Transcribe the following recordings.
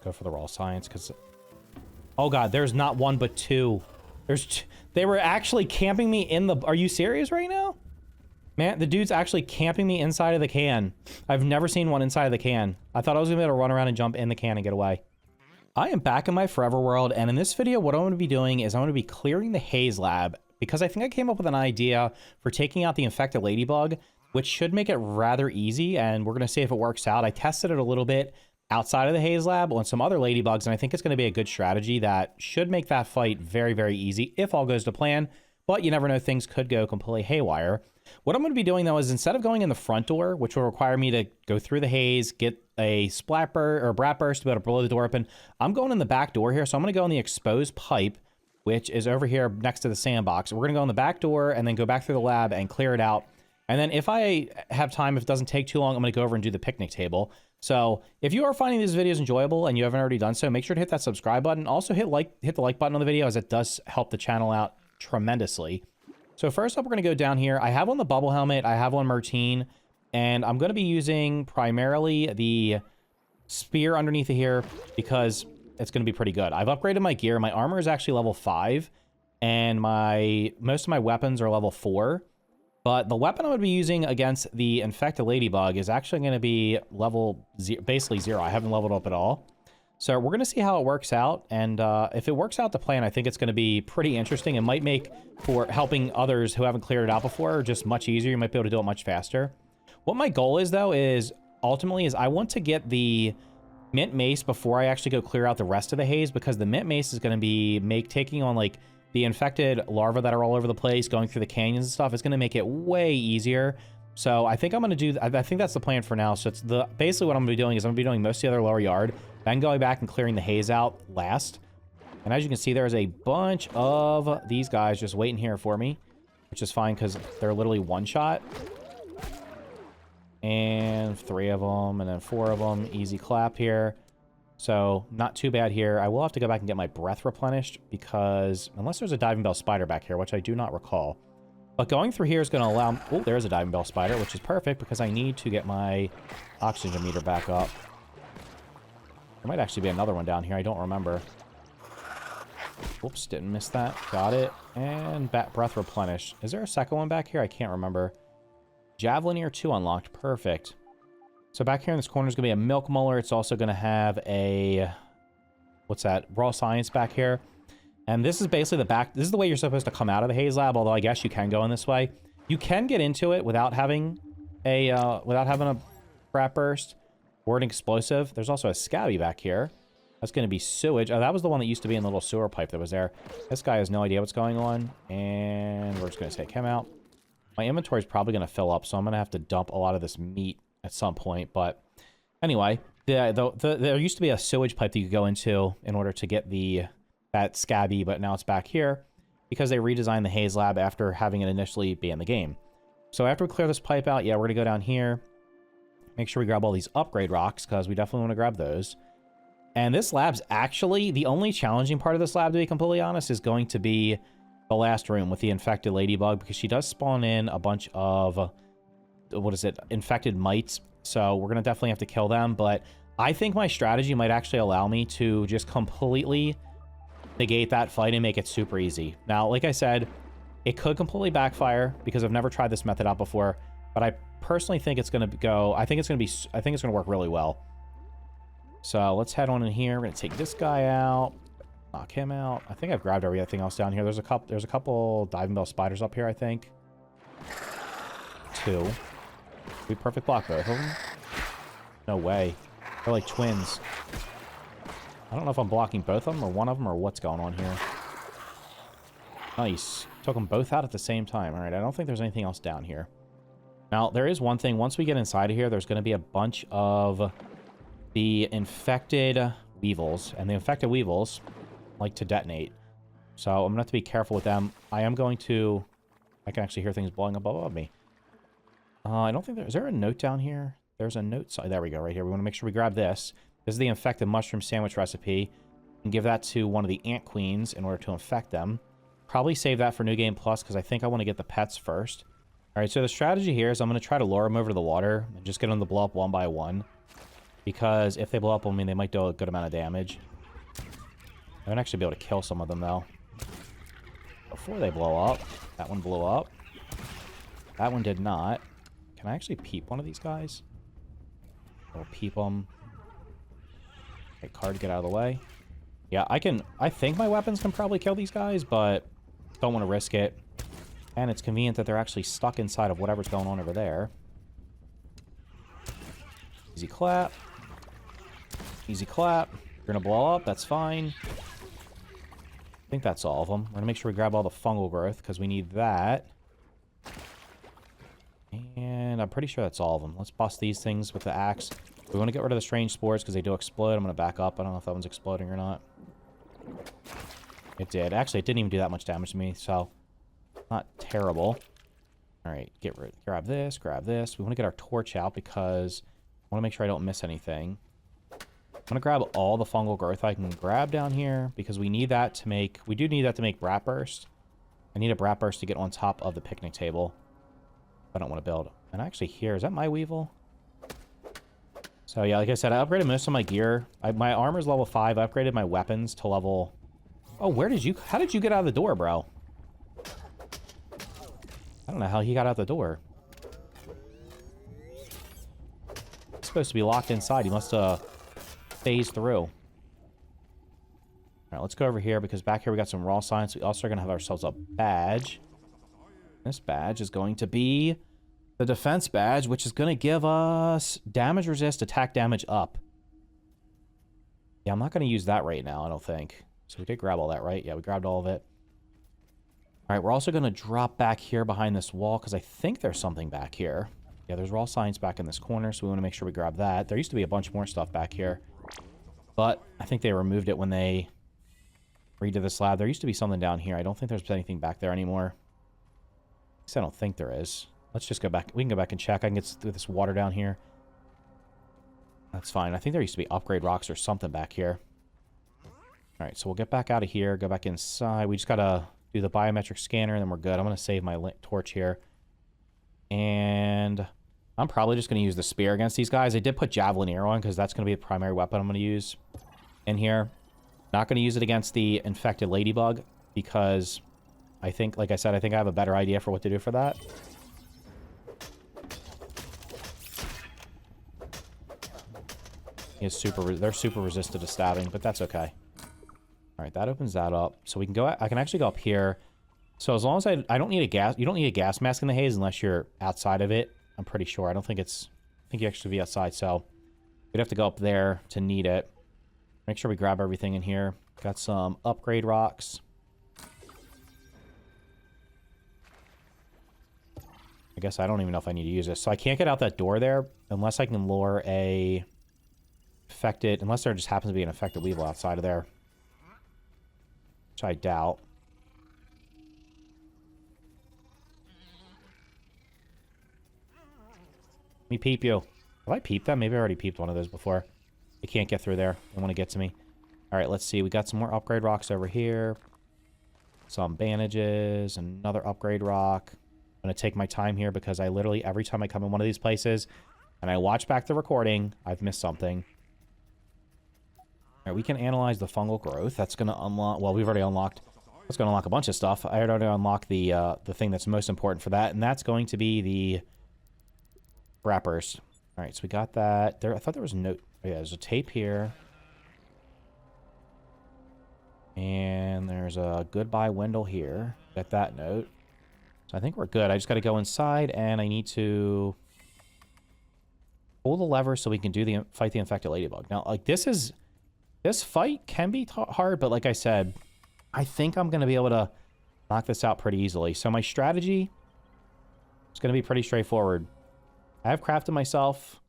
go for the raw science because... Oh god, there's not one but two. They were actually camping me in the... Are you serious right now? Man, the dude's actually camping me inside of the can. I've never seen one inside of the can. I thought I was gonna be able to run around and jump in the can and get away. I am back in my forever world, and in this video, what I'm gonna be doing is I'm gonna be clearing the Haze Lab because I think I came up with an idea for taking out the Infected Ladybug, which should make it rather easy, and we're gonna see if it works out. I tested it a little bit outside of the Haze Lab on some other ladybugs, and I think it's gonna be a good strategy that should make that fight very, very easy if all goes to plan, but you never know, things could go completely haywire. What I'm going to be doing, though, is instead of going in the front door, which will require me to go through the haze, get a splat burst or brat burst to be able to blow the door open, I'm going in the back door here. So I'm going to go in the exposed pipe, which is over here next to the sandbox. We're going to go in the back door and then go back through the lab and clear it out. And then if I have time, if it doesn't take too long, I'm going to go over and do the picnic table. So if you are finding these videos enjoyable and you haven't already done so, make sure to hit that subscribe button. Also hit the like button on the video, as it does help the channel out tremendously. So first up, we're going to go down here. I have on the bubble helmet. I have on Mertine. And I'm going to be using primarily the spear underneath of here because it's going to be pretty good. I've upgraded my gear. My armor is actually level 5. And most of my weapons are level 4. But the weapon I'm going to be using against the Infected Ladybug is actually going to be level basically 0. I haven't leveled up at all. So we're going to see how it works out, and if it works out to plan, I think it's going to be pretty interesting. It might make for helping others who haven't cleared it out before just much easier. You might be able to do it much faster. What my goal is, though, is ultimately I want to get the mint mace before I actually go clear out the rest of the haze, because the mint mace is going to be taking on like the infected larvae that are all over the place, going through the canyons and stuff. It's going to make it way easier. So I think I'm going to do, I think that's the plan for now. So it's basically what I'm going to be doing is I'm going to be doing most of the other lower yard, then going back and clearing the haze out last. And as you can see, there's a bunch of these guys just waiting here for me, which is fine because they're literally one shot. And 3 of them, and then 4 of them, easy clap here. So not too bad here. I will have to go back and get my breath replenished because unless there's a diving bell spider back here, which I do not recall. But going through here is going to allow... Oh, there's a diving bell spider, which is perfect because I need to get my oxygen meter back up. There might actually be another one down here. I don't remember. Whoops, didn't miss that. Got it. And breath replenished. Is there a second one back here? I can't remember. Javelineer 2 unlocked. Perfect. So back here in this corner is going to be a milk muller. It's also going to have a... What's that? Raw science back here. And this is basically the back... This is the way you're supposed to come out of the Haze Lab, although I guess you can go in this way. You can get into it without having a brat burst or an explosive. There's also a scabby back here. That's going to be sewage. Oh, that was the one that used to be in the little sewer pipe that was there. This guy has no idea what's going on. And we're just going to take him out. My inventory is probably going to fill up, so I'm going to have to dump a lot of this meat at some point. But anyway, there used to be a sewage pipe that you could go into in order to get that scabby, but now it's back here because they redesigned the Haze Lab after having it initially be in the game. So after we clear this pipe out, yeah, we're going to go down here. Make sure we grab all these upgrade rocks because we definitely want to grab those. And this lab's actually, the only challenging part of this lab, to be completely honest, is going to be the last room with the Infected Ladybug because she does spawn in a bunch of, what is it, infected mites. So we're going to definitely have to kill them. But I think my strategy might actually allow me to just completely negate that fight and make it super easy. Now, like I said, it could completely backfire because I've never tried this method out before, but I personally think it's going to go, I think it's going to work really well. So let's head on in here. We're going to take this guy out, knock him out. I think I've grabbed everything else down here. There's a couple diving bell spiders up here, I think. 2. We perfect block both of them. No way. They're like twins. I don't know if I'm blocking both of them or one of them or what's going on here. Nice. Took them both out at the same time. All right, I don't think there's anything else down here. Now, there is one thing. Once we get inside of here, there's going to be a bunch of the infected weevils. And the infected weevils like to detonate. So I'm going to have to be careful with them. I can actually hear things blowing up above me. I don't think is there a note down here? There's a note. There we go, right here. We want to make sure we grab this. This is the infected mushroom sandwich recipe. And give that to one of the ant queens in order to infect them. Probably save that for New Game Plus because I think I want to get the pets first. All right, so the strategy here is I'm going to try to lure them over to the water and just get them to blow up one by one. Because if they blow up on me, they might do a good amount of damage. I might actually be able to kill some of them, though. Before they blow up. That one blew up. That one did not. Can I actually peep one of these guys? I'll peep them. Okay, card, get out of the way. Yeah, I think my weapons can probably kill these guys, but don't want to risk it. And it's convenient that they're actually stuck inside of whatever's going on over there. Easy clap. Easy clap. You're gonna blow up, that's fine. I think that's all of them. We're gonna make sure we grab all the fungal growth, because we need that. And I'm pretty sure that's all of them. Let's bust these things with the axe. We want to get rid of the strange spores, because they do explode. I'm gonna back up. I don't know if that one's exploding or not. It did. Actually, it didn't even do that much damage to me, so not terrible. Alright, grab this, grab this. We want to get our torch out, because I want to make sure I don't miss anything. I'm going to grab all the fungal growth I can grab down here, because we need that to make... We do need that to make Brat Burst. I need a Brat Burst to get on top of the picnic table. I don't want to build. And actually here, is that my Weevil? So yeah, like I said, I upgraded most of my gear. My armor's level 5. I upgraded my weapons to level... Oh, how did you get out of the door, bro? I don't know how he got out the door. He's supposed to be locked inside. He must have phased through. All right, let's go over here, because back here we got some raw science. We also are going to have ourselves a badge. This badge is going to be the defense badge, which is going to give us damage resist, attack damage up. Yeah, I'm not going to use that right now, I don't think. So we did grab all that, right? Yeah, we grabbed all of it. All right, we're also going to drop back here behind this wall, because I think there's something back here. Yeah, there's raw science back in this corner, so we want to make sure we grab that. There used to be a bunch more stuff back here, but I think they removed it when they redid this lab. There used to be something down here. I don't think there's anything back there anymore. At least I don't think there is. Let's just go back. We can go back and check. I can get through this water down here. That's fine. I think there used to be upgrade rocks or something back here. All right, so we'll get back out of here, go back inside. We just got to do the biometric scanner, and then we're good. I'm going to save my torch here. And I'm probably just going to use the spear against these guys. I did put javelin arrow on, because that's going to be the primary weapon I'm going to use in here. Not going to use it against the infected ladybug, because I think, like I said, I think I have a better idea for what to do for that. They're super resistant to stabbing, but that's okay. All right, that opens that up. So we can go... I can actually go up here. So as long as I don't need a gas... You don't need a gas mask in the haze unless you're outside of it. I'm pretty sure. I don't think it's... I think you actually be outside, so... We'd have to go up there to need it. Make sure we grab everything in here. Got some upgrade rocks. I guess I don't even know if I need to use this. So I can't get out that door there unless I can lure a... Infected... Unless there just happens to be an infected weevil outside of there. Which I doubt. Let me peep you. Have I peeped that? Maybe I already peeped one of those before. They can't get through there. They want to get to me. Alright, let's see. We got some more upgrade rocks over here. Some bandages. Another upgrade rock. I'm going to take my time here, because I literally, every time I come in one of these places and I watch back the recording, I've missed something. Alright, we can analyze the fungal growth. That's going to unlock... Well, we've already unlocked... That's going to unlock a bunch of stuff. I already unlocked the thing that's most important for that, and that's going to be the wrappers. Alright, so we got that. There, I thought there was a note... Oh, yeah, there's a tape here. And there's a goodbye window here. Get that note. So I think we're good. I just got to go inside, and I need to pull the lever so we can do fight the infected ladybug. Now, like, this fight can be hard, but like I said, I think I'm going to be able to knock this out pretty easily. So my strategy is going to be pretty straightforward. I have crafted myself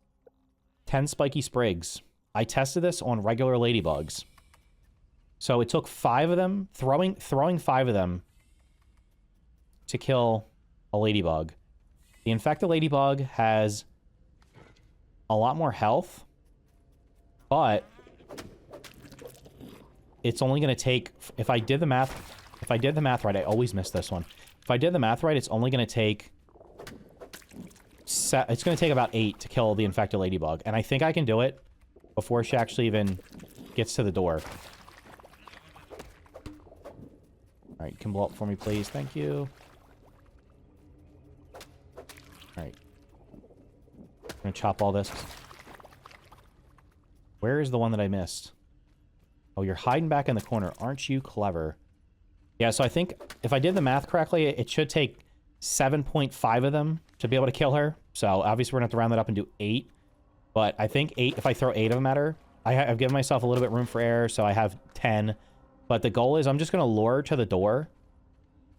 10 spiky sprigs. I tested this on regular ladybugs. So it took 5 of them, throwing 5 of them to kill a ladybug. The infected ladybug has a lot more health, but it's only going to take, if I did the math right, I always miss this one. If I did the math right, it's only going to take, it's going to take about 8 to kill the infected ladybug. And I think I can do it. before she actually even gets to the door. Alright, you can blow up for me, please. Thank you. Alright. I'm gonna chop all this. Where is the one that I missed? Oh, you're hiding back in the corner. Aren't you clever? Yeah, so I think if I did the math correctly, it should take 7.5 of them to be able to kill her. So obviously we're going to have to round that up and do 8. But I think 8, if I throw 8 of them at her, I've given myself a little bit room for error, so I have 10. But the goal is I'm just going to lure her to the door.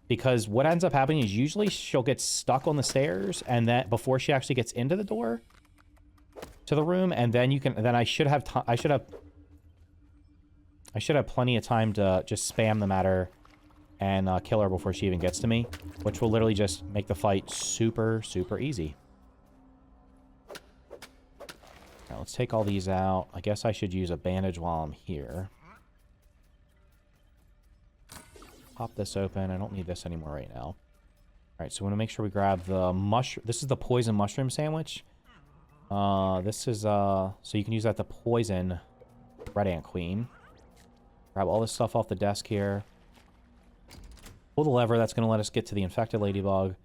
Because what ends up happening is usually she'll get stuck on the stairs, and then before she actually gets into the door to the room, and then you can, then I should have plenty of time to just spam them at her and kill her before she even gets to me, which will literally just make the fight super, super easy. Now, let's take all these out. I guess I should use a bandage while I'm here. Pop this open. I don't need this anymore right now. All right, so we want to make sure we grab the mushroom. This is the poison mushroom sandwich. This is, so you can use that to poison Red Ant Queen. Grab all this stuff off the desk here. Pull the lever. That's going to let us get to the infected ladybug.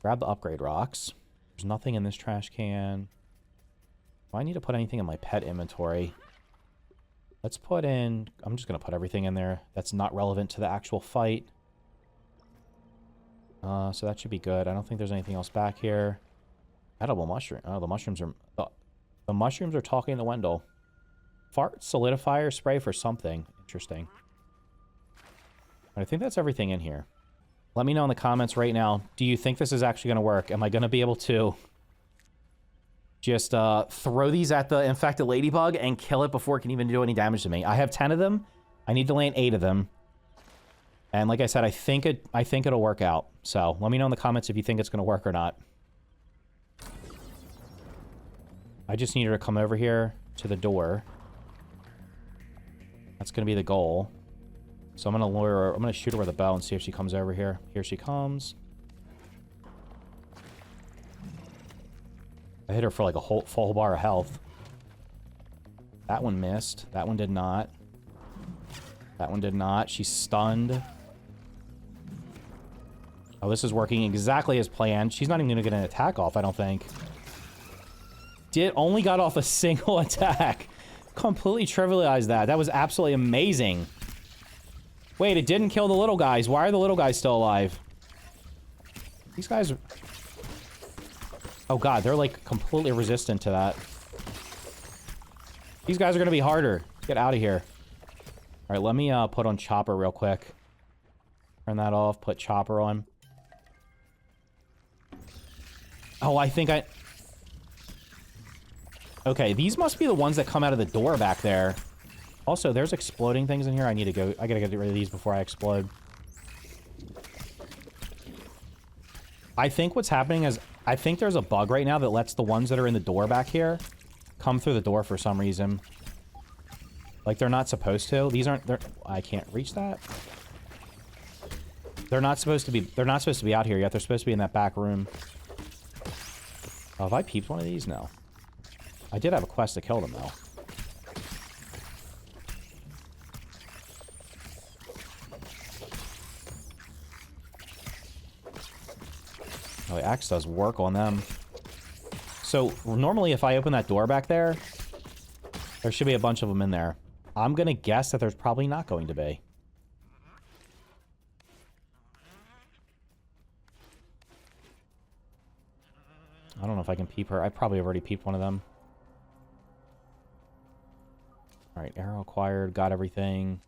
Grab the upgrade rocks. There's nothing in this trash can. Do I need to put anything in my pet inventory? Let's put in... I'm just going to put everything in there that's not relevant to the actual fight. So that should be good. I don't think there's anything else back here. Edible mushroom. Oh, the mushrooms are... The mushrooms are talking to Wendell. Fart solidifier spray for something. Interesting. I think that's everything in here. Let me know in the comments right now. Do you think this is actually going to work? Am I going to be able to just throw these at the infected ladybug and kill it before it can even do any damage to me? I have 10 of them. I need to land 8 of them. And like I said, I think it'll work out. So let me know in the comments if you think it's going to work or not. I just need her to come over here to the door. That's going to be the goal. So I'm going to lure her. I'm going to shoot her with a bow and see if she comes over here. Here she comes. I hit her for like a whole full bar of health. That one missed. That one did not. That one did not. She's stunned. Oh, this is working exactly as planned. She's not even going to get an attack off, I don't think. Only got off a single attack. Completely trivialized that. That was absolutely amazing. Wait, it didn't kill the little guys. Why are the little guys still alive? These guys... Oh god, they're like completely resistant to that. These guys are going to be harder. Get out of here. Alright, let me put on Chopper real quick. Turn that off. Put Chopper on. Oh, I think I... Okay, these must be the ones that come out of the door back there. Also, there's exploding things in here. I need to go... I gotta get rid of these before I explode. I think what's happening is... I think there's a bug right now that lets the ones that are in the door back here come through the door for some reason. Like, they're not supposed to. These aren't... I can't reach that. They're not supposed to be... They're not supposed to be out here yet. They're supposed to be in that back room. Oh, have I peeped one of these? No. I did have a quest to kill them, though. Oh, the axe does work on them. So, normally if I open that door back there, there should be a bunch of them in there. I'm gonna guess that there's probably not going to be. I don't know if I can peep her. I probably have already peeped one of them. Alright, arrow acquired. Got everything.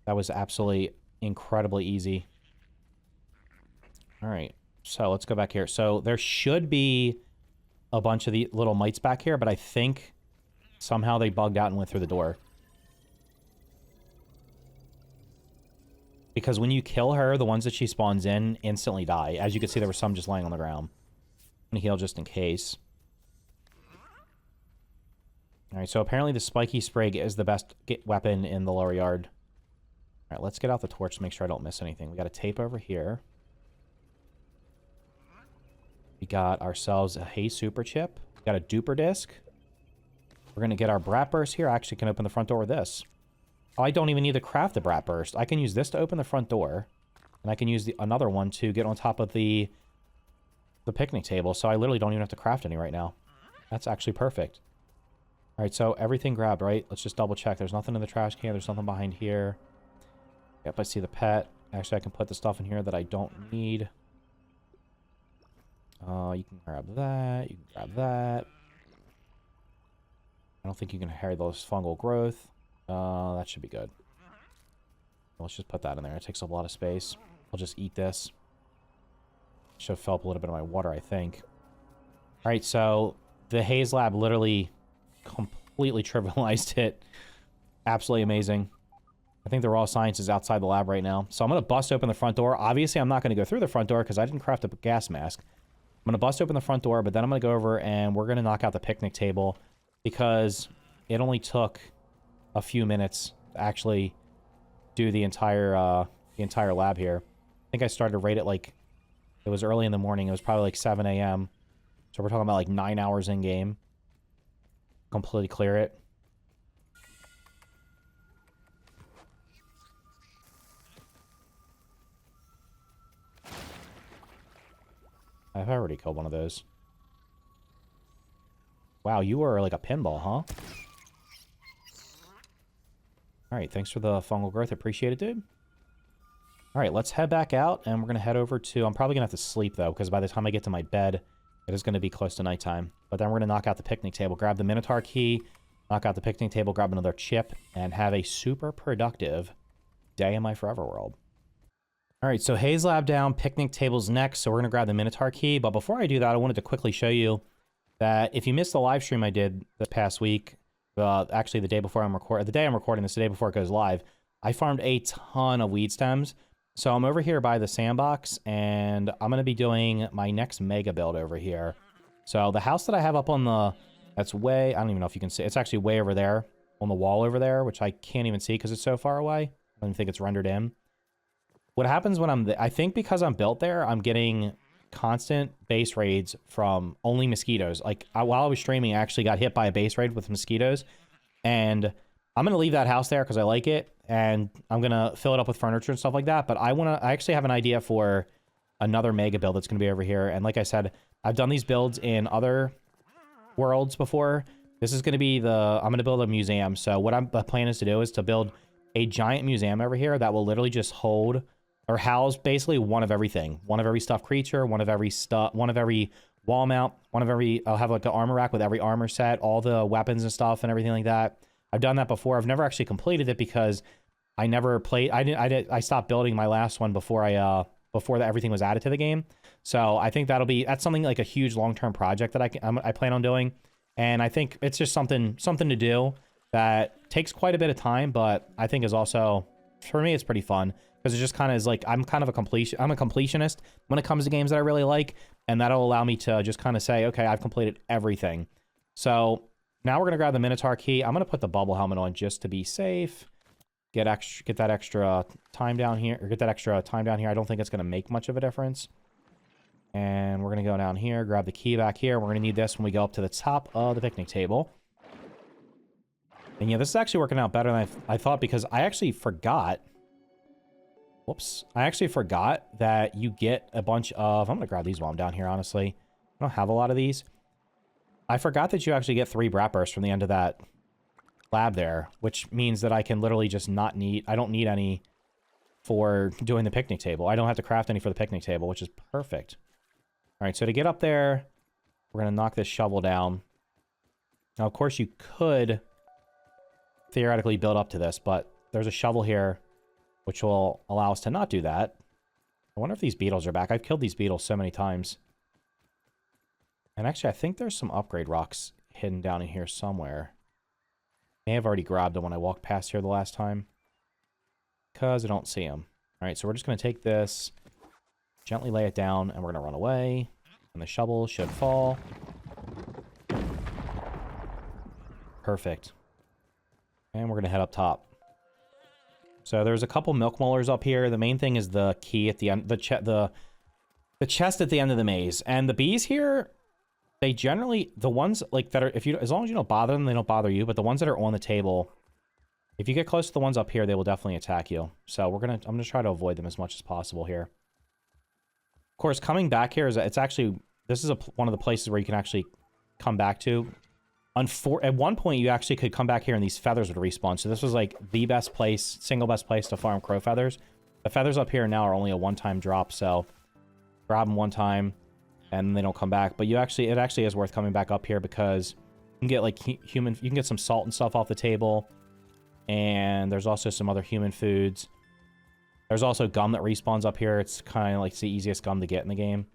That was absolutely incredibly easy. Alright, so let's go back here. So there should be a bunch of the little mites back here, but I think somehow they bugged out and went through the door. Because when you kill her, the ones that she spawns in instantly die. As you can see, there were some just lying on the ground. I'm gonna heal just in case. Alright, so apparently the spiky sprig is the best weapon in the lower yard. Alright, let's get out the torch to make sure I don't miss anything. We got a tape over here. We got ourselves a Haze Super Chip. We got a Duper Disc. We're going to get our Brat Burst here. I actually can open the front door with this. Oh, I don't even need to craft the Brat Burst. I can use this to open the front door. And I can use another one to get on top of the picnic table. So I literally don't even have to craft any right now. That's actually perfect. All right, so everything grabbed, right? Let's just double check. There's nothing in the trash can. There's nothing behind here. Yep, I see the pet. Actually, I can put the stuff in here that I don't need. You can grab that. You can grab that. I don't think you can carry those fungal growth. That should be good. Let's just put that in there. It takes up a lot of space. I'll just eat this. Should have filled up a little bit of my water, I think. All right, so the Haze Lab literally completely trivialized it. Absolutely amazing. I think the raw science is outside the lab right now. So I'm going to bust open the front door. Obviously, I'm not going to go through the front door because I didn't craft a gas mask. I'm going to bust open the front door, but then I'm going to go over and we're going to knock out the picnic table because it only took a few minutes to actually do the entire lab here. I think I started right at like, it was early in the morning. It was probably like 7 a.m. So we're talking about like 9 hours in game. Completely clear it. I've already killed one of those. Wow, you are like a pinball, huh? Alright, thanks for the fungal growth. Appreciate it, dude. Alright, let's head back out, and we're going to head over to... I'm probably going to have to sleep, though, because by the time I get to my bed, it is going to be close to nighttime. But then we're going to knock out the picnic table, grab the Minotaur key, knock out the picnic table, grab another chip, and have a super productive day in my forever world. Alright, so Haze Lab down, picnic table's next, so we're going to grab the Minotaur key. But before I do that, I wanted to quickly show you that if you missed the live stream I did this past week, actually the day before the day I'm recording this, the day before it goes live, I farmed a ton of weed stems. So I'm over here by the sandbox, and I'm going to be doing my next mega build over here. So the house that I have up on the, that's way, I don't even know if you can see, it's actually way over there on the wall over there, which I can't even see because it's so far away. I don't think it's rendered in. What happens when I think because I'm built there, I'm getting constant base raids from only mosquitoes. Like, while I was streaming, I actually got hit by a base raid with mosquitoes. And I'm going to leave that house there because I like it. And I'm going to fill it up with furniture and stuff like that. But I actually have an idea for another mega build that's going to be over here. And like I said, I've done these builds in other worlds before. This is going to be I'm going to build a museum. So what the plan is to do is to build a giant museum over here that will literally just hold or house basically one of everything. One of every stuffed creature, one of every wall mount, I'll have like an armor rack with every armor set, all the weapons and stuff and everything like that. I've done that before. I've never actually completed it because I never played. I stopped building my last one before everything was added to the game. So I think that's something like a huge long-term project that I plan on doing. And I think it's just something to do that takes quite a bit of time, but I think is also, for me, it's pretty fun. Because it just kind of is like, I'm a completionist when it comes to games that I really like, and that'll allow me to just kind of say, okay, I've completed everything. So now we're going to grab the Minotaur key. I'm going to put the bubble helmet on just to be safe. Get that extra time down here, or get that extra time down here. I don't think it's going to make much of a difference. And we're going to go down here, grab the key back here. We're going to need this when we go up to the top of the picnic table. And yeah, this is actually working out better than I thought, because I actually forgot... Whoops. I actually forgot that you get a bunch of... I'm going to grab these while I'm down here, honestly. I don't have a lot of these. I forgot that you actually get 3 Brat Bursts from the end of that lab there, which means that I can literally just not need... I don't need any for doing the picnic table. I don't have to craft any for the picnic table, which is perfect. All right, so to get up there, we're going to knock this shovel down. Now, of course, you could theoretically build up to this, but there's a shovel here, which will allow us to not do that. I wonder if these beetles are back. I've killed these beetles so many times. And actually, I think there's some upgrade rocks hidden down in here somewhere. May have already grabbed them when I walked past here the last time, because I don't see them. All right, so we're just going to take this, gently lay it down, and we're going to run away. And the shovel should fall. Perfect. And we're going to head up top. So there's a couple milk molars up here. The main thing is the key at the end, the The chest at the end of the maze. And the bees here, they generally, the ones like that are, if you, as long as you don't bother them, they don't bother you. But the ones that are on the table, if you get close to the ones up here, they will definitely attack you. So I'm gonna try to avoid them as much as possible here. Of course, coming back here is, it's actually, this is one of the places where you can actually come back to. At one point, you actually could come back here and these feathers would respawn. So this was like the best place, single best place to farm crow feathers. The feathers up here now are only a one-time drop, so grab them one time and they don't come back. But it actually is worth coming back up here because you can get like you can get some salt and stuff off the table. And there's also some other human foods. There's also gum that respawns up here. It's kind of like the easiest gum to get in the game.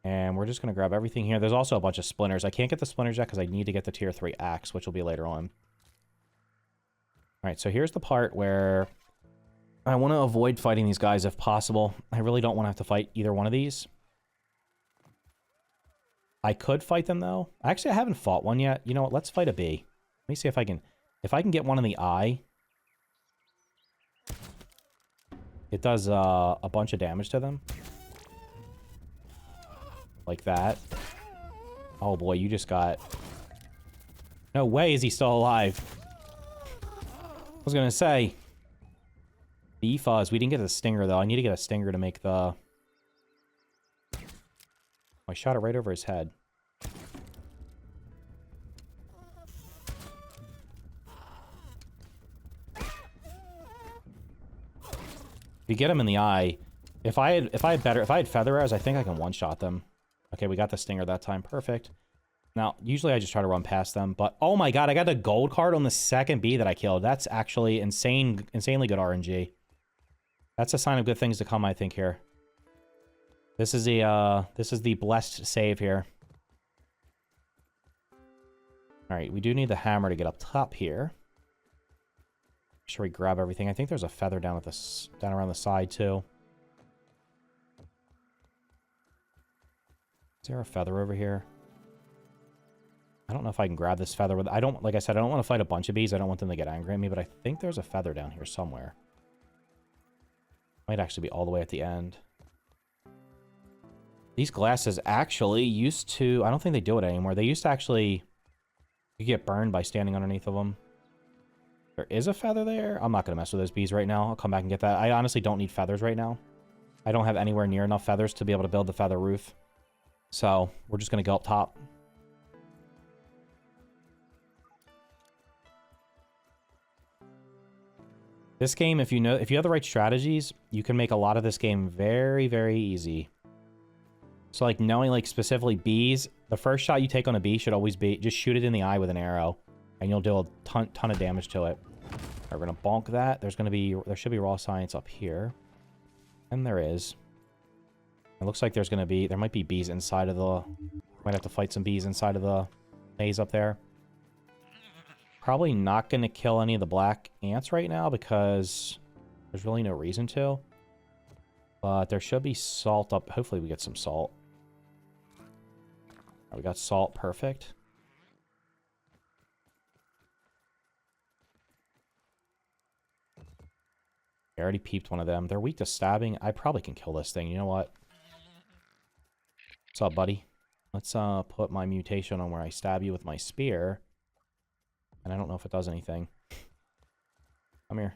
And we're just going to grab everything here. There's also a bunch of splinters. I can't get the splinters yet because I need to get the tier 3 axe, which will be later on. Alright, so here's the part where I want to avoid fighting these guys if possible. I really don't want to have to fight either one of these. I could fight them, though. Actually, I haven't fought one yet. You know what? Let's fight a bee. Let me see if I can... If I can get one in the eye... It does a bunch of damage to them. Like that. Oh boy, you just got... No way is he still alive. I was gonna say... Bee fuzz. We didn't get a stinger, though. I need to get a stinger to make the... Oh, I shot it right over his head. If you get him in the eye... If I had feather arrows, I think I can one-shot them. Okay, we got the stinger that time. Perfect. Now, usually I just try to run past them, but oh my god, I got a gold card on the second bee that I killed. That's actually insanely good RNG. That's a sign of good things to come, I think, here. This is the blessed save here. Alright, we do need the hammer to get up top here. Make sure we grab everything. I think there's a feather down around the side, too. Is there a feather over here? I don't know if I can grab this feather. Like I said, I don't want to fight a bunch of bees. I don't want them to get angry at me, but I think there's a feather down here somewhere. Might actually be all the way at the end. These glasses actually used to... I don't think they do it anymore. They used to actually... You get burned by standing underneath of them. There is a feather there. I'm not going to mess with those bees right now. I'll come back and get that. I honestly don't need feathers right now. I don't have anywhere near enough feathers to be able to build the feather roof. So, we're just going to go up top. This game, if you have the right strategies, you can make a lot of this game very, very easy. So, like, knowing, like, specifically bees, the first shot you take on a bee should always be, just shoot it in the eye with an arrow, and you'll do a ton of damage to it. We're going to bonk that. There should be raw science up here. And there is. It looks like there might be bees inside of the... Might have to fight some bees inside of the maze up there. Probably not going to kill any of the black ants right now because there's really no reason to. But there should be salt up. Hopefully we get some salt. We got salt. Perfect. I already peeped one of them. They're weak to stabbing. I probably can kill this thing. You know what? What's up, buddy? Let's put my mutation on where I stab you with my spear. And I don't know if it does anything. Come here.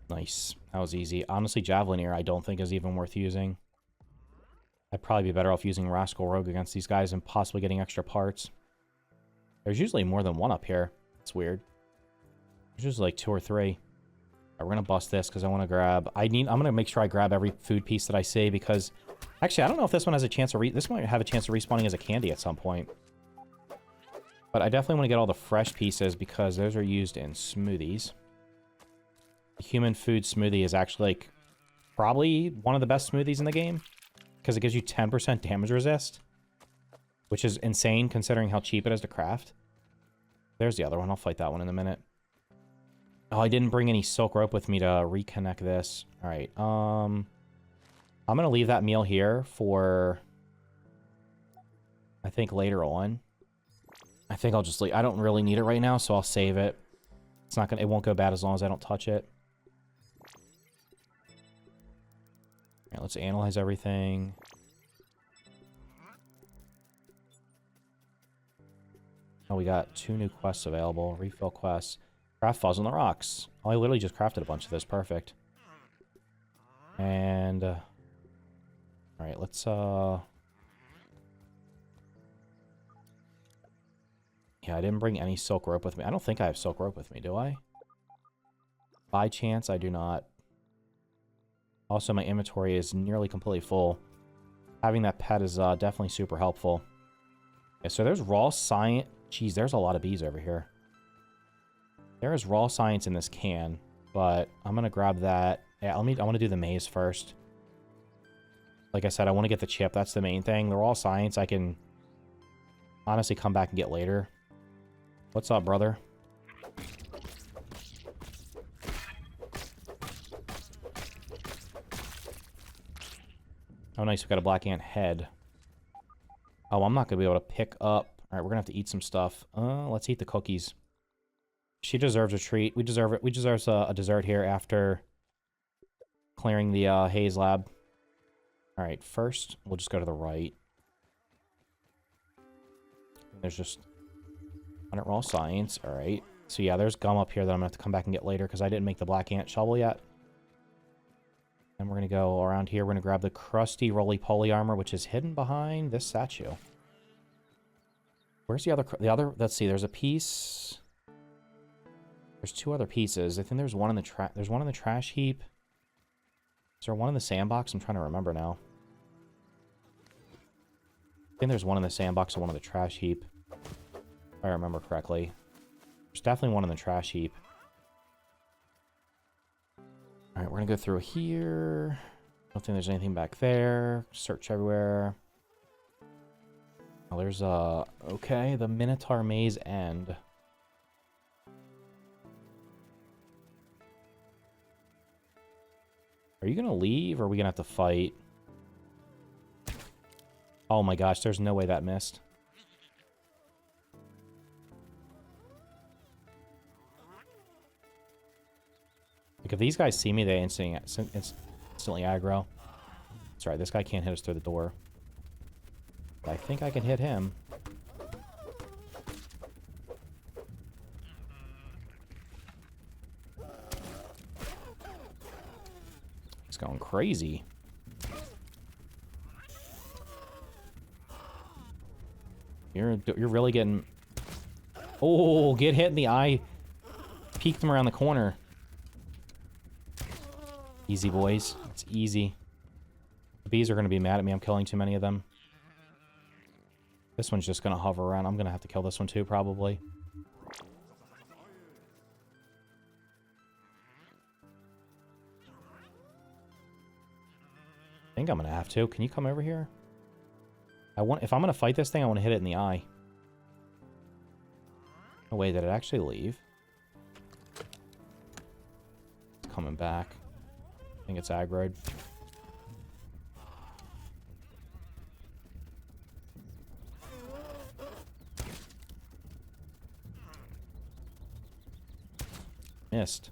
Nice. That was easy. Honestly, Javelineer I don't think is even worth using. I'd probably be better off using Rascal Rogue against these guys and possibly getting extra parts. There's usually more than one up here. It's weird. There's usually like 2 or 3. Right, we're going to bust this because I want to grab... I'm going to make sure I grab every food piece that I see because... Actually, I don't know if this one has a chance of... This might have a chance of respawning as a candy at some point. But I definitely want to get all the fresh pieces because those are used in smoothies. The human food smoothie is actually like probably one of the best smoothies in the game because it gives you 10% damage resist, which is insane considering how cheap it is to craft. There's the other one. I'll fight that one in a minute. Oh, I didn't bring any silk rope with me to reconnect this. All right. I'm going to leave that meal here for... I think later on. I think I'll just leave. I don't really need it right now, so I'll save it. It's not gonna. It won't go bad as long as I don't touch it. All right, let's analyze everything. Oh, we got 2 new quests available. Refill quests. Craft fuzz on the rocks. Oh, I literally just crafted a bunch of this. Perfect. And all right, let's yeah, I didn't bring any silk rope with me. I don't think I have silk rope with me, do I? By chance, I do not. Also, my inventory is nearly completely full. Having that pet is definitely super helpful. Yeah, so there's raw science. Jeez, there's a lot of bees over here. There is raw science in this can, but I'm gonna grab that. Yeah, I want to do the maze first. Like I said, I want to get the chip. That's the main thing. The raw science I can honestly come back and get later. What's up, brother? Oh, nice. We got a black ant head. Oh, I'm not going to be able to pick up. All right, we're going to have to eat some stuff. Let's eat the cookies. She deserves a treat. We deserve it. We deserve a dessert here after clearing the Haze Lab. All right, first, we'll just go to the right. There's just 100 raw science. All right. So, yeah, there's gum up here that I'm going to have to come back and get later because I didn't make the black ant shovel yet. And we're going to go around here. We're going to grab the crusty roly-poly armor, which is hidden behind this statue. Where's the other? Let's see. There's a piece. There's 2 other pieces. I think there's one in the There's one in the trash heap. Is there one in the sandbox? I'm trying to remember now. I think there's one in the sandbox and one in the trash heap. If I remember correctly. There's definitely one in the trash heap. Alright, we're gonna go through here. I don't think there's anything back there. Search everywhere. Oh, there's okay, the Minotaur Maze End. Are you gonna leave, or are we gonna have to fight? Oh my gosh, there's no way that missed. Like, if these guys see me, they instantly aggro. That's right, this guy can't hit us through the door. But I think I can hit him. He's going crazy. You're really getting... Oh, get hit in the eye. Peek them around the corner. Easy, boys. It's easy. The bees are going to be mad at me. I'm killing too many of them. This one's just going to hover around. I'm going to have to kill this one too, probably. I think I'm going to have to. Can you come over here? If I'm going to fight this thing, I want to hit it in the eye. No way, did it actually leave? It's coming back. I think it's aggroed. Missed.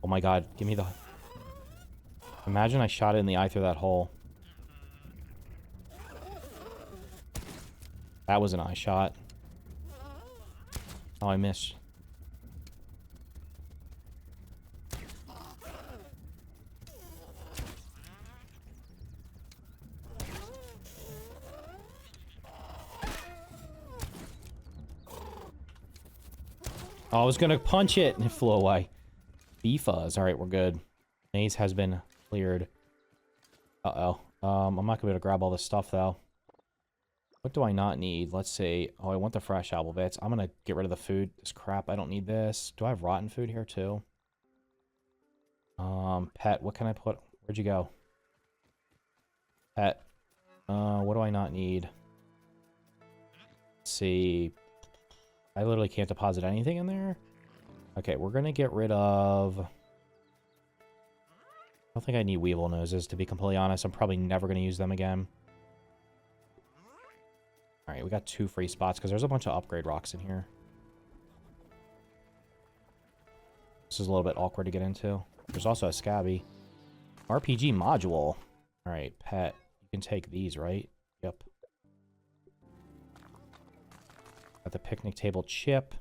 Oh my god, give me the... Imagine I shot it in the eye through that hole. That was an eye shot. Oh, I missed. Oh, I was gonna punch it and it flew away. Bee fuzz. Alright, we're good. Maze has been cleared. Uh-oh. I'm not gonna be able to grab all this stuff, though. What do I not need? Let's see. Oh, I want the fresh apple bits. I'm gonna get rid of the food. This crap. I don't need this. Do I have rotten food here, too? Pet. What can I put? Where'd you go? Pet. What do I not need? Let's see. I literally can't deposit anything in there. Okay, we're gonna get rid of... I don't think I need weevil noses, to be completely honest. I'm probably never gonna use them again. Alright, we got 2 free spots because there's a bunch of upgrade rocks in here. This is a little bit awkward to get into. There's also a Scabby. RPG module. Alright, pet. You can take these, right? Yep. Got the picnic table chip.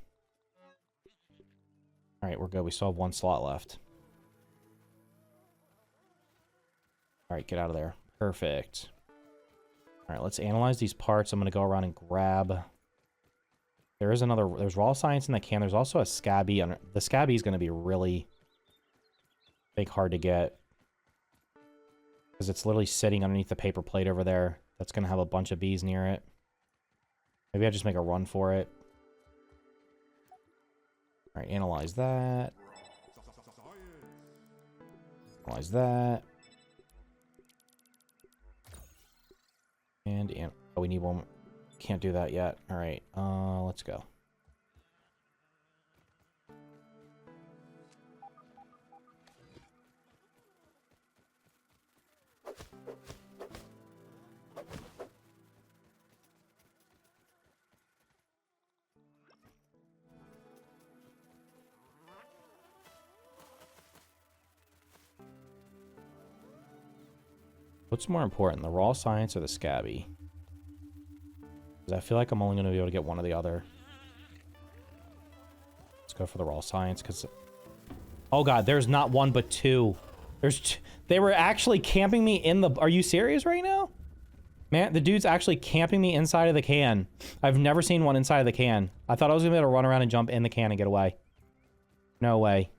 Alright, we're good. We still have 1 slot left. Alright, get out of there. Perfect. Alright, let's analyze these parts. I'm going to go around and grab... There's raw science in the can. There's also a Scabby. The Scabby is going to be really hard to get. Because it's literally sitting underneath the paper plate over there. That's going to have a bunch of bees near it. Maybe I just make a run for it. Alright, analyze that. Analyze that. And oh, we need one. Can't do that yet. Alright, let's go. What's more important, the raw science or the Scabby? Because I feel like I'm only going to be able to get one or the other. Let's go for the raw science, because... Oh god, there's not 1 but 2. They were actually camping me in the... Are you serious right now? Man, the dude's actually camping me inside of the can. I've never seen one inside of the can. I thought I was going to be able to run around and jump in the can and get away. No way.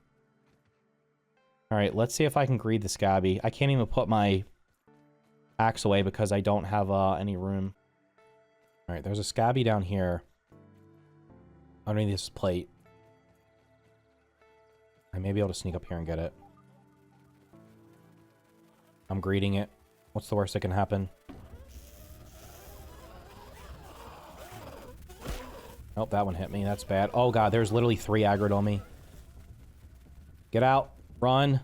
Alright, let's see if I can greed the Scabby. I can't even put my axe away because I don't have any room. Alright, there's a Scabby down here. Underneath this plate. I may be able to sneak up here and get it. I'm greeting it. What's the worst that can happen? Oh, that one hit me. That's bad. Oh god, there's literally 3 aggroed on me. Get out. Run.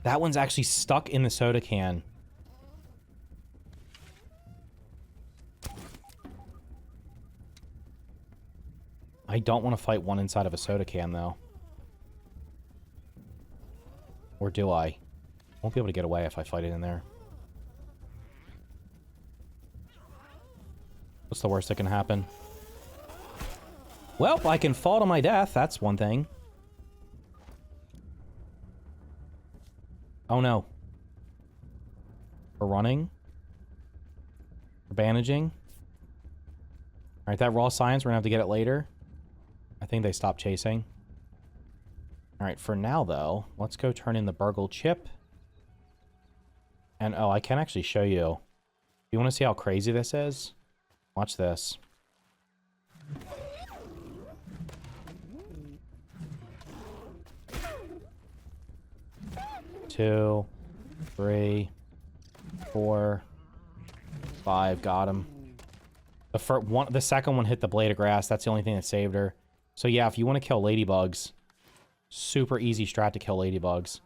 That one's actually stuck in the soda can. I don't want to fight one inside of a soda can, though. Or do I? Won't be able to get away if I fight it in there. What's the worst that can happen? Well, I can fall to my death. That's one thing. Oh, no. We're running. We're bandaging. Alright, that raw science, we're gonna have to get it later. I think they stopped chasing. Alright, for now, though, let's go turn in the burgle chip. And, oh, I can actually show you. You want to see how crazy this is? Watch this. Two, 3, 4, 5. Got him. The second one hit the blade of grass. That's the only thing that saved her. So yeah, if you want to kill ladybugs, super easy strat to kill ladybugs.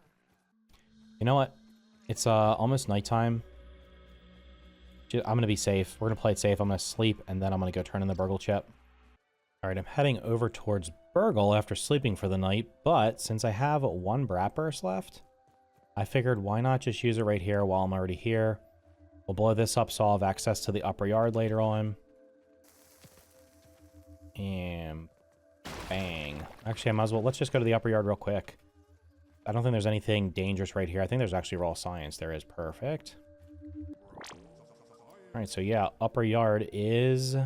You know what? It's almost nighttime. I'm going to be safe. We're going to play it safe. I'm going to sleep, and then I'm going to go turn in the burgle chip. Alright, I'm heading over towards burgle after sleeping for the night, but since I have 1 brat burst left, I figured why not just use it right here while I'm already here. We'll blow this up so I'll have access to the upper yard later on. And bang. Actually, I might as well... Let's just go to the upper yard real quick. I don't think there's anything dangerous right here. I think there's actually raw science. There is. Perfect. Alright, so yeah, upper yard is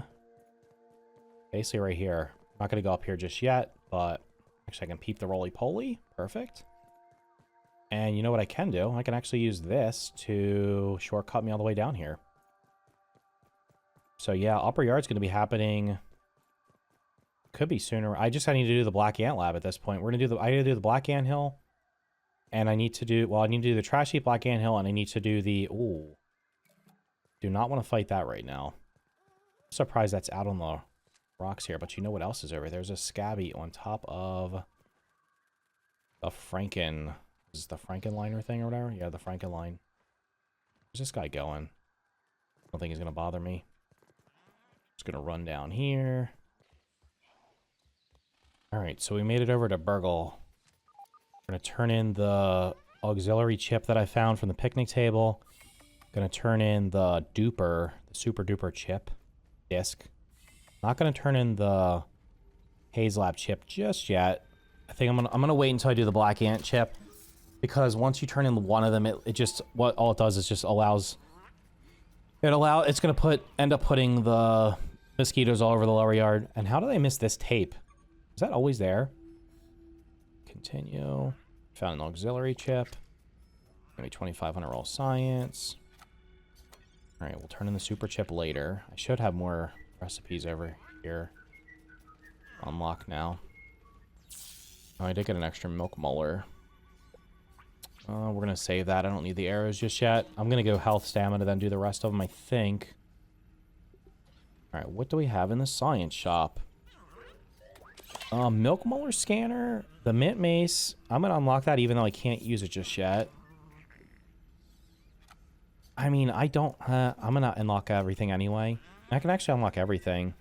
basically right here. Not going to go up here just yet, but actually I can peep the roly-poly. Perfect. And you know what I can do? I can actually use this to shortcut me all the way down here. So yeah, upper yard's going to be happening... Could be sooner. I need to do the Black Ant Lab at this point. We're going to do I need to do the Black Ant Hill. And I need to do... Well, I need to do the Trash Heap Black Ant Hill, and I need to do the... Ooh. Do not want to fight that right now. I'm surprised that's out on the rocks here, but you know what else is over here? There's a Scabby on top of the Franken... Is it the Frankenliner thing or whatever? Yeah, the Frankenline. Where's this guy going? I don't think he's going to bother me. Just gonna run down here. All right, so we made it over to Burgle. We're gonna turn in the auxiliary chip that I found from the picnic table. Gonna turn in the duper, the super duper chip disc. Not gonna turn in the Haze Lab chip just yet. I think I'm gonna wait until I do the black ant chip, because once you turn in one of them, it just all it does is just it's gonna end up putting the mosquitoes all over the lower yard. And how did I miss this tape? Is that always there? Continue. Found an auxiliary chip. Maybe 2,500 roll science. All right, we'll turn in the super chip later. I should have more recipes over here. Unlock now. Oh, I did get an extra milk molar. We're going to save that. I don't need the arrows just yet. I'm going to go health, stamina, then do the rest of them, I think. All right, what do we have in the science shop? Milk molar scanner, the mint mace. I'm going to unlock that even though I can't use it just yet. I mean, I'm going to unlock everything anyway. I can actually unlock everything.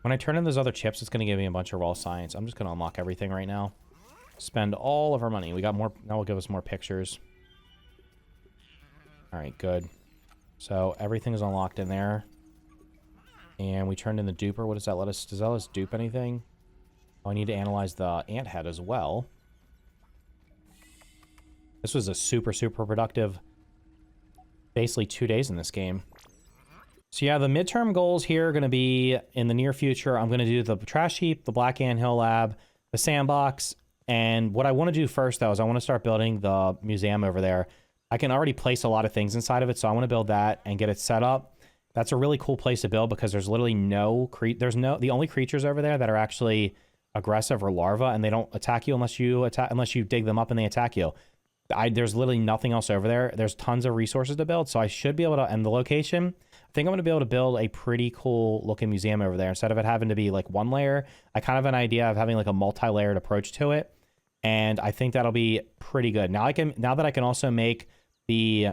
When I turn in those other chips, it's going to give me a bunch of raw science. I'm just going to unlock everything right now. Spend all of our money. We got more. Now it'll give us more pictures. All right, good. So everything is unlocked in there. And we turned in the duper. What does that let us? Does that let us dupe anything? Oh, I need to analyze the ant head as well. This was a super, super productive, basically 2 days in this game. So yeah, the midterm goals here are going to be in the near future. I'm going to do the trash heap, the black anthill lab, the sandbox. And what I want to do first, though, is I want to start building the museum over there. I can already place a lot of things inside of it, so I want to build that and get it set up. That's a really cool place to build because there's literally the only creatures over there that are actually aggressive or larvae, and they don't attack you unless you dig them up and they attack you. There's literally nothing else over there. There's tons of resources to build, so I should be able to, and the location, I think I'm going to be able to build a pretty cool looking museum over there. Instead of it having to be like one layer, I kind of have an idea of having like a multi-layered approach to it. And I think that'll be pretty good. Now that I can also make the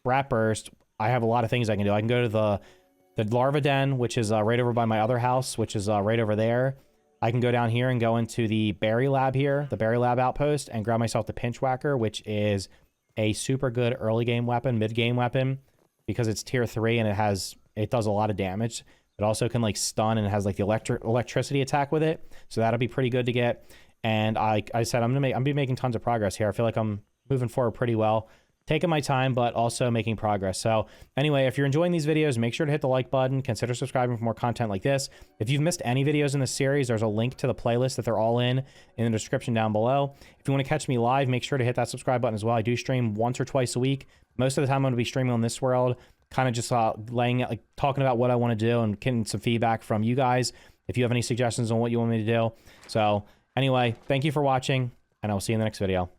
rat burst, I have a lot of things I can do. I can go to the larva den, which is right over by my other house, which is right over there. I can go down here and go into the berry lab here, the berry lab outpost, and grab myself the pinch whacker, which is a super good early game weapon, mid game weapon, because it's tier 3 and it does a lot of damage. It also can like stun and it has like the electricity attack with it. So that'll be pretty good to get. And I said, I'm gonna be making tons of progress here. I feel like I'm moving forward pretty well, taking my time, but also making progress. So anyway, if you're enjoying these videos, make sure to hit the like button, consider subscribing for more content like this. If you've missed any videos in this series, there's a link to the playlist that they're all in the description down below. If you want to catch me live, make sure to hit that subscribe button as well. I do stream once or twice a week. Most of the time I'm going to be streaming on this world, kind of just talking about what I want to do and getting some feedback from you guys if you have any suggestions on what you want me to do. So anyway, thank you for watching, and I will see you in the next video.